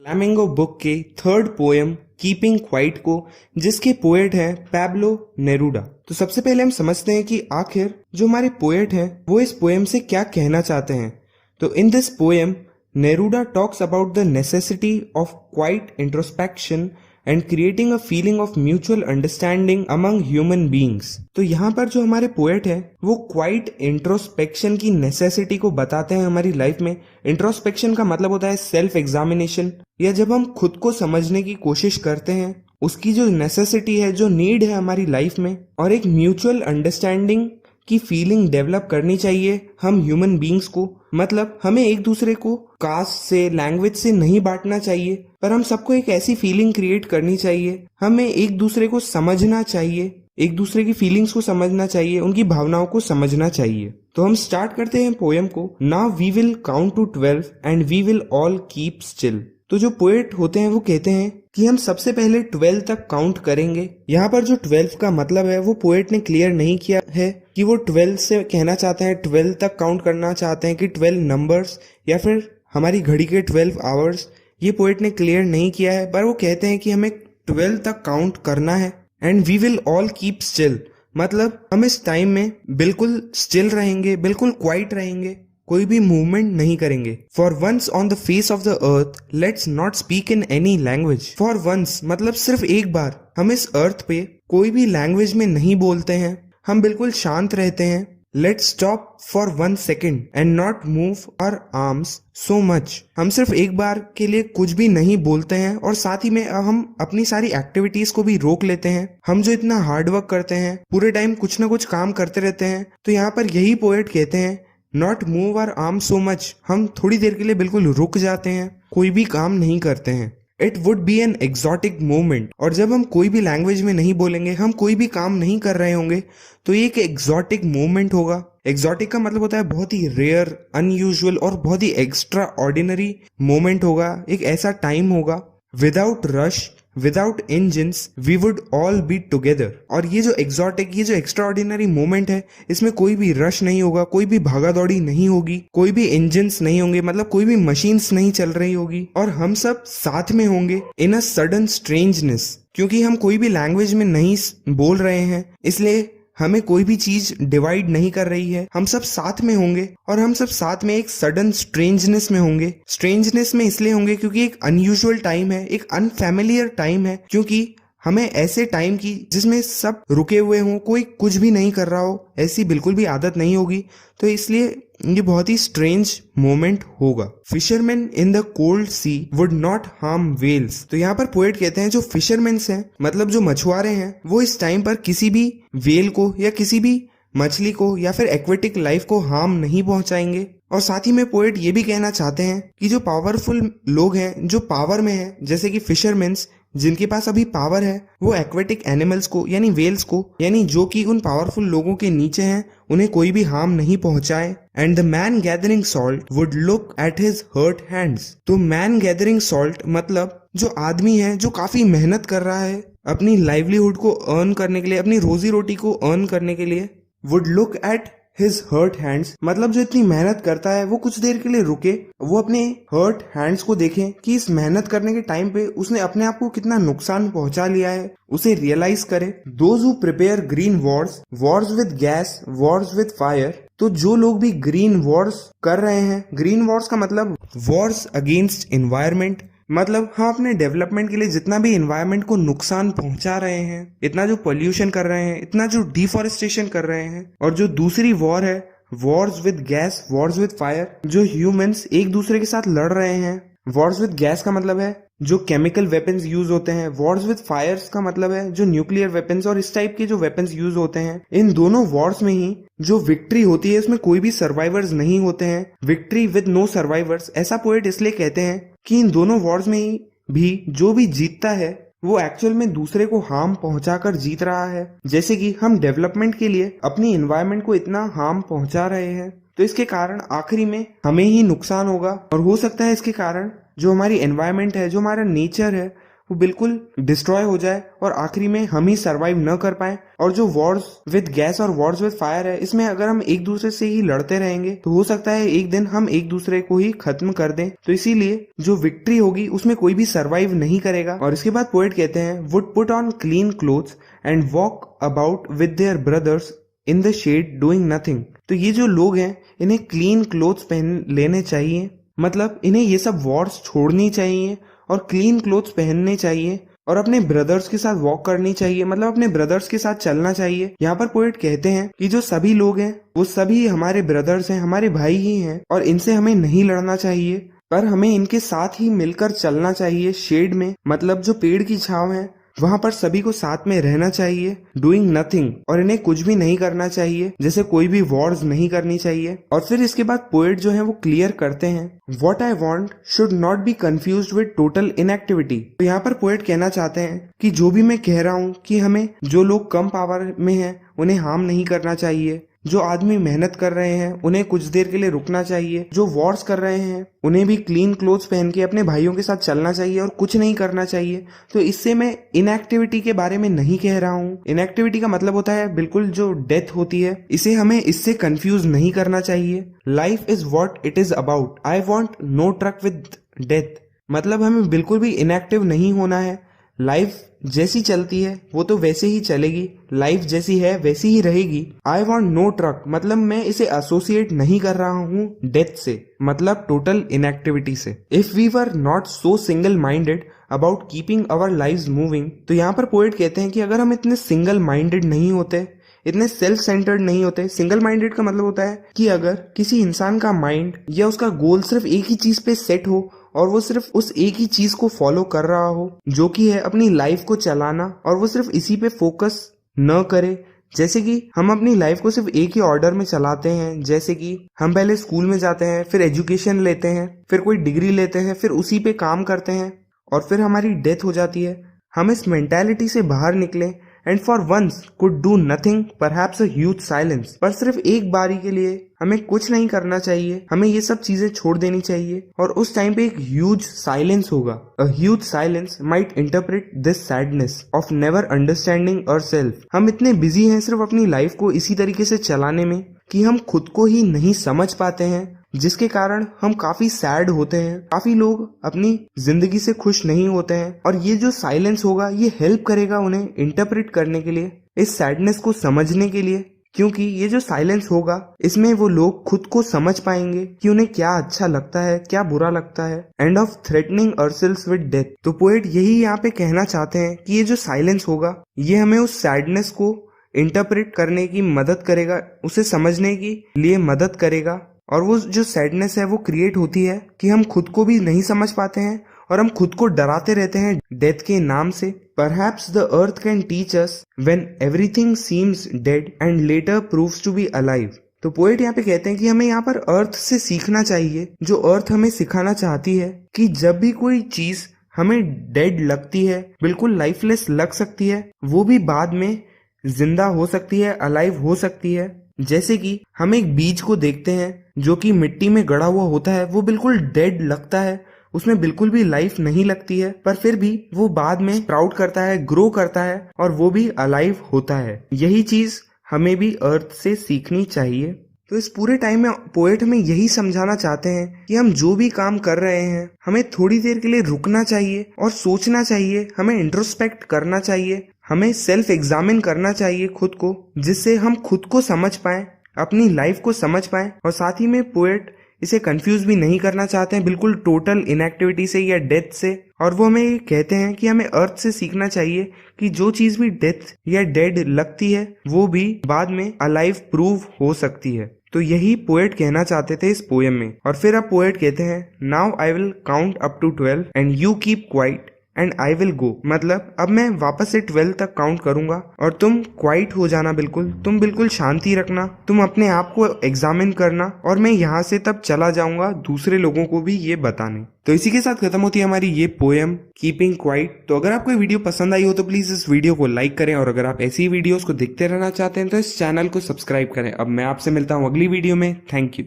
Flamingo book के third poem keeping quiet को जिसके पोएट हैं पैब्लो नेरूडा। तो सबसे पहले हम समझते हैं कि आखिर जो हमारे पोएट हैं वो इस पोएम से क्या कहना चाहते हैं। तो in this poem Neruda talks about the necessity of quiet introspection and creating a feeling of mutual understanding among human beings. तो यहाँ पर जो हमारे पोएट है वो क्वाइट इंट्रोस्पेक्शन की नेसेसिटी को बताते हैं हमारी लाइफ में। इंट्रोस्पेक्शन का मतलब होता है सेल्फ एग्जामिनेशन, या जब हम खुद को समझने की कोशिश करते हैं, उसकी जो नेसेसिटी है, जो नीड है हमारी लाइफ में, और एक म्यूचुअल अंडरस्टैंडिंग की फीलिंग डेवलप करनी चाहिए हम ह्यूमन बींग्स को। मतलब हमें एक दूसरे को कास्ट से, लैंग्वेज से नहीं बांटना चाहिए, पर हम सबको एक ऐसी फीलिंग क्रिएट करनी चाहिए। हमें एक दूसरे को समझना चाहिए, एक दूसरे की फीलिंग्स को समझना चाहिए, उनकी भावनाओं को समझना चाहिए। तो हम स्टार्ट करते हैं पोएम को। Now we will count to 12 and we will all keep still. तो जो पोएट होते हैं वो कहते हैं कि हम सबसे पहले 12 तक काउंट करेंगे। यहाँ पर जो 12 का मतलब है वो पोएट ने क्लियर नहीं किया है कि वो 12 से कहना चाहते हैं 12 तक काउंट करना चाहते हैं कि 12 नंबर्स या फिर हमारी घड़ी के 12 आवर्स। ये पोएट ने क्लियर नहीं किया है, पर वो कहते हैं कि हमें 12 तक काउंट करना है। And we will all keep still, मतलब हम इस टाइम में बिल्कुल स्टिल रहेंगे, बिल्कुल क्वाइट रहेंगे, कोई भी मूवमेंट नहीं करेंगे। For once on the face of the earth let's not speak in any language. For once मतलब सिर्फ एक बार हम इस अर्थ पे कोई भी लैंग्वेज में नहीं बोलते हैं, हम बिल्कुल शांत रहते हैं। Let's stop for 1 second and not move our arms so much. हम सिर्फ एक बार के लिए कुछ भी नहीं बोलते हैं और साथ ही में हम अपनी सारी एक्टिविटीज को भी रोक लेते हैं। हम जो इतना हार्डवर्क करते हैं, पूरे टाइम कुछ ना कुछ काम करते रहते हैं, तो यहाँ पर यही पोएट कहते हैं not move our arm so much. हम थोड़ी देर के लिए बिल्कुल रुक जाते हैं, कोई भी काम नहीं करते हैं। It would be an exotic movement. और जब हम कोई भी लैंग्वेज में नहीं बोलेंगे, हम कोई भी काम नहीं कर रहे होंगे, तो ये एक एग्जॉटिक मूवमेंट होगा। एग्जॉटिक का मतलब होता है बहुत ही रेयर, अनयूजुअल और बहुत ही एक्स्ट्रा ऑर्डिनरी मोमेंट होगा। एक ऐसा टाइम होगा without rush, without engines, we would all be together. और ये जो एग्जॉटिक, ये जो एक्स्ट्रा ऑर्डिनरी मोमेंट है, इसमें कोई भी रश नहीं होगा, कोई भी भागा दौड़ी नहीं होगी, कोई भी इंजन्स नहीं होंगे, मतलब कोई भी मशीन्स नहीं चल रही होगी, और हम सब साथ में होंगे इन अ सडन स्ट्रेंजनेस। क्योंकि हम कोई भी लैंग्वेज में नहीं बोल रहे हैं, इसलिए हमें कोई भी चीज डिवाइड नहीं कर रही है, हम सब साथ में होंगे और हम सब साथ में एक सडन स्ट्रेंजनेस में होंगे। स्ट्रेंजनेस में इसलिए होंगे क्योंकि एक अनयूजुअल टाइम है, एक अनफैमिलियर टाइम है, क्योंकि हमें ऐसे टाइम की जिसमें सब रुके हुए हों, कोई कुछ भी नहीं कर रहा हो, ऐसी बिल्कुल भी आदत नहीं होगी। तो इसलिए ये बहुत ही स्ट्रेंज मोमेंट होगा। Fisherman in the cold sea would not harm whales. तो यहाँ पर पोएट कहते हैं जो फिशरमैन्स हैं, मतलब जो मछुआरे हैं, वो इस टाइम पर किसी भी वेल को या किसी भी मछली को या फिर एक्वेटिक लाइफ को हार्म नहीं पहुंचाएंगे। और साथ ही में पोएट ये भी कहना चाहते हैं कि जो पावरफुल लोग हैं, जो पावर में हैं, जैसे कि फिशरमैन्स, जिनके पास अभी पावर है, वो एक्वेटिक एनिमल्स को यानी वेल्स को, यानी जो कि उन पावरफुल लोगों के नीचे हैं, उन्हें कोई भी हार्म नहीं पहुंचाए। And the man gathering salt would look at his hurt hands. तो मैन गैदरिंग सॉल्ट मतलब जो आदमी है जो काफी मेहनत कर रहा है अपनी लाइवलीहुड को अर्न करने के लिए, अपनी रोजी रोटी को अर्न करने के लिए, would look at his hurt hands मतलब जो इतनी मेहनत करता है वो कुछ देर के लिए रुके, वो अपने हर्ट हैंड्स को देखें कि इस मेहनत करने के टाइम पे उसने अपने आप को कितना नुकसान पहुंचा लिया है, उसे रियलाइज करे। Those who prepare green Wars, Wars with gas, Wars with fire. तो जो लोग भी ग्रीन वॉर्स कर रहे हैं, ग्रीन वॉर्स का मतलब वॉर्स अगेंस्ट एनवायरमेंट, मतलब हम अपने डेवलपमेंट के लिए जितना भी एनवायरनमेंट को नुकसान पहुंचा रहे हैं, इतना जो पोल्यूशन कर रहे हैं, इतना जो डिफॉरेस्टेशन कर रहे हैं, और जो दूसरी वॉर है Wars with gas, Wars with fire, जो ह्यूमंस एक दूसरे के साथ लड़ रहे हैं। वॉर्स विद गैस का मतलब है जो केमिकल वेपन्स यूज होते हैं, वॉर्स विद फायर्स का मतलब है जो न्यूक्लियर वेपन्स और इस टाइप के जो वेपन्स यूज होते हैं। इन दोनों वॉर्स में ही जो विक्ट्री होती है उसमें कोई भी सर्वाइवर्स नहीं होते हैं। विक्ट्री विद नो सर्वाइवर्स, ऐसा पोएट इसलिए कहते हैं कि इन दोनों वॉर्स में ही भी जो भी जीतता है वो एक्चुअल में दूसरे को हार्म पहुंचाकर जीत रहा है। जैसे कि हम डेवलपमेंट के लिए अपनी एनवायरनमेंट को इतना हार्म पहुंचा रहे हैं, तो इसके कारण आखिरी में हमें ही नुकसान होगा। और हो सकता है इसके कारण जो हमारी एनवायरनमेंट है, जो हमारा नेचर है, वो बिल्कुल डिस्ट्रॉय हो जाए और आखिरी में हम ही सरवाइव न कर पाए। और जो वॉर्स विद गैस और वॉर्स विद फायर है, इसमें अगर हम एक दूसरे से ही लड़ते रहेंगे तो हो सकता है एक दिन हम एक दूसरे को ही खत्म कर दें। तो इसीलिए जो विक्ट्री होगी उसमें कोई भी सरवाइव नहीं करेगा। और इसके बाद पोएट कहते हैं, would put on clean clothes and walk about with their brothers in the shade doing nothing. तो ये जो लोग हैं इन्हें क्लीन क्लोथ्स पहन लेने चाहिए, मतलब इन्हें ये सब वॉर्स छोड़नी चाहिए और क्लीन क्लोथ्स पहनने चाहिए और अपने ब्रदर्स के साथ वॉक करनी चाहिए, मतलब अपने ब्रदर्स के साथ चलना चाहिए। यहाँ पर पोएट कहते हैं कि जो सभी लोग हैं वो सभी हमारे ब्रदर्स हैं, हमारे भाई ही हैं और इनसे हमें नहीं लड़ना चाहिए, पर हमें इनके साथ ही मिलकर चलना चाहिए शेड में, मतलब जो पेड़ की छांव है वहां पर सभी को साथ में रहना चाहिए, डूइंग नथिंग, और इन्हें कुछ भी नहीं करना चाहिए, जैसे कोई भी वॉर्स नहीं करनी चाहिए। और फिर इसके बाद पोएट जो है वो क्लियर करते हैं, what I want should not be confused with total inactivity. तो यहाँ पर पोएट कहना चाहते हैं कि जो भी मैं कह रहा हूँ कि हमें जो लोग कम पावर में हैं उन्हें हार्म नहीं करना चाहिए, जो आदमी मेहनत कर रहे हैं उन्हें कुछ देर के लिए रुकना चाहिए, जो वॉर्स कर रहे हैं उन्हें भी क्लीन क्लोथ्स पहन के अपने भाइयों के साथ चलना चाहिए और कुछ नहीं करना चाहिए। तो इससे मैं इनएक्टिविटी के बारे में नहीं कह रहा हूँ। इनएक्टिविटी का मतलब होता है बिल्कुल जो डेथ होती है, इसे हमें इससे कंफ्यूज नहीं करना चाहिए। Life is what it is about, I want no truck with death, मतलब हमें बिल्कुल भी इनएक्टिव नहीं होना है। लाइफ जैसी चलती है वो तो वैसे ही चलेगी, लाइफ जैसी है वैसी ही रहेगी। आई वॉन्ट नो ट्रक, मतलब मैं इसे एसोसिएट नहीं कर रहा हूँ डेथ से, मतलब टोटल इनएक्टिविटी से। If we were not so single minded about keeping our lives moving, तो यहाँ पर पोएट कहते हैं कि अगर हम इतने सिंगल माइंडेड नहीं होते, इतने सेल्फ सेंटर्ड नहीं होते। सिंगल माइंडेड का मतलब होता है कि अगर किसी इंसान का माइंड या उसका गोल सिर्फ एक ही चीज पे सेट हो और वो सिर्फ उस एक ही चीज को फॉलो कर रहा हो, जो कि है अपनी लाइफ को चलाना, और वो सिर्फ इसी पे फोकस न करे। जैसे कि हम अपनी लाइफ को सिर्फ एक ही ऑर्डर में चलाते हैं, जैसे कि हम पहले स्कूल में जाते हैं, फिर एजुकेशन लेते हैं, फिर कोई डिग्री लेते हैं, फिर उसी पे काम करते हैं और फिर हमारी डेथ हो जाती है। हम इस मेंटालिटी से बाहर निकले and for once could do nothing, perhaps a huge silence, पर सिर्फ एक बारी के लिए हमें कुछ नहीं करना चाहिए, हमें ये सब चीजें छोड़ देनी चाहिए और उस टाइम पे एक ह्यूज साइलेंस होगा। A huge silence might interpret this sadness of never understanding ourselves. हम इतने बिजी हैं सिर्फ अपनी लाइफ को इसी तरीके से चलाने में कि हम खुद को ही नहीं समझ पाते हैं, जिसके कारण हम काफी सैड होते हैं। काफी लोग अपनी जिंदगी से खुश नहीं होते हैं और ये जो साइलेंस होगा ये हेल्प करेगा उन्हें इंटरप्रेट करने के लिए, इस सैडनेस को समझने के लिए, क्योंकि ये जो साइलेंस होगा इसमें वो लोग खुद को समझ पाएंगे कि उन्हें क्या अच्छा लगता है, क्या बुरा लगता है। End of threatening ourselves with death. तो पोएट यही यहाँ पे कहना चाहते हैं कि ये जो साइलेंस होगा ये हमें उस सैडनेस को इंटरप्रेट करने की मदद करेगा, उसे समझने की लिए मदद करेगा। और वो जो सैडनेस है वो क्रिएट होती है कि हम खुद को भी नहीं समझ पाते हैं और हम खुद को डराते रहते हैं डेथ के नाम से। Perhaps the earth can teach us when everything seems dead and later proves to be alive. तो पोएट यहाँ पे कहते हैं कि हमें यहाँ पर अर्थ से सीखना चाहिए, जो अर्थ हमें सिखाना चाहती है कि जब भी कोई चीज हमें डेड लगती है, बिल्कुल लाइफलेस लग सकती है, वो भी बाद में जिंदा हो सकती है, अलाइव हो सकती है। जैसे कि हम एक बीज को देखते हैं जो कि मिट्टी में गड़ा हुआ होता है, वो बिल्कुल डेड लगता है, उसमें बिल्कुल भी लाइफ नहीं लगती है, पर फिर भी वो बाद में स्प्राउट करता है, ग्रो करता है और वो भी अलाइव होता है। यही चीज हमें भी अर्थ से सीखनी चाहिए। तो इस पूरे टाइम में पोएट हमें यही समझाना चाहते हैं कि हम जो भी काम कर रहे हैं हमें थोड़ी देर के लिए रुकना चाहिए और सोचना चाहिए, हमें इंट्रोस्पेक्ट करना चाहिए, हमें सेल्फ एग्जामिन करना चाहिए खुद को, जिससे हम खुद को समझ पाएं, अपनी लाइफ को समझ पाएं। और साथ ही में पोएट इसे कंफ्यूज भी नहीं करना चाहते हैं बिल्कुल टोटल इनएक्टिविटी से या डेथ से। और वो हमें कहते हैं कि हमें अर्थ से सीखना चाहिए कि जो चीज भी डेथ या डेड लगती है वो भी बाद में अलाइव प्रूव हो सकती है। तो यही पोएट कहना चाहते थे इस पोएम में। और फिर अब पोएट कहते हैं, now I will count up to 12 and you keep quiet and I will go. मतलब अब मैं वापस से 12 तक काउंट करूंगा और तुम क्वाइट हो जाना, बिल्कुल तुम बिल्कुल शांति रखना, तुम अपने आप को एग्जामिन करना और मैं यहाँ से तब चला जाऊंगा दूसरे लोगों को भी ये बताने। तो इसी के साथ खत्म होती है हमारी ये पोएम कीपिंग क्वाइट। तो अगर आपको वीडियो पसंद आई हो तो प्लीज इस वीडियो को लाइक करें और अगर आप ऐसी वीडियोस को देखते रहना चाहते हैं तो इस चैनल को सब्सक्राइब करें। अब मैं आपसे मिलता हूँ अगली वीडियो में। Thank you.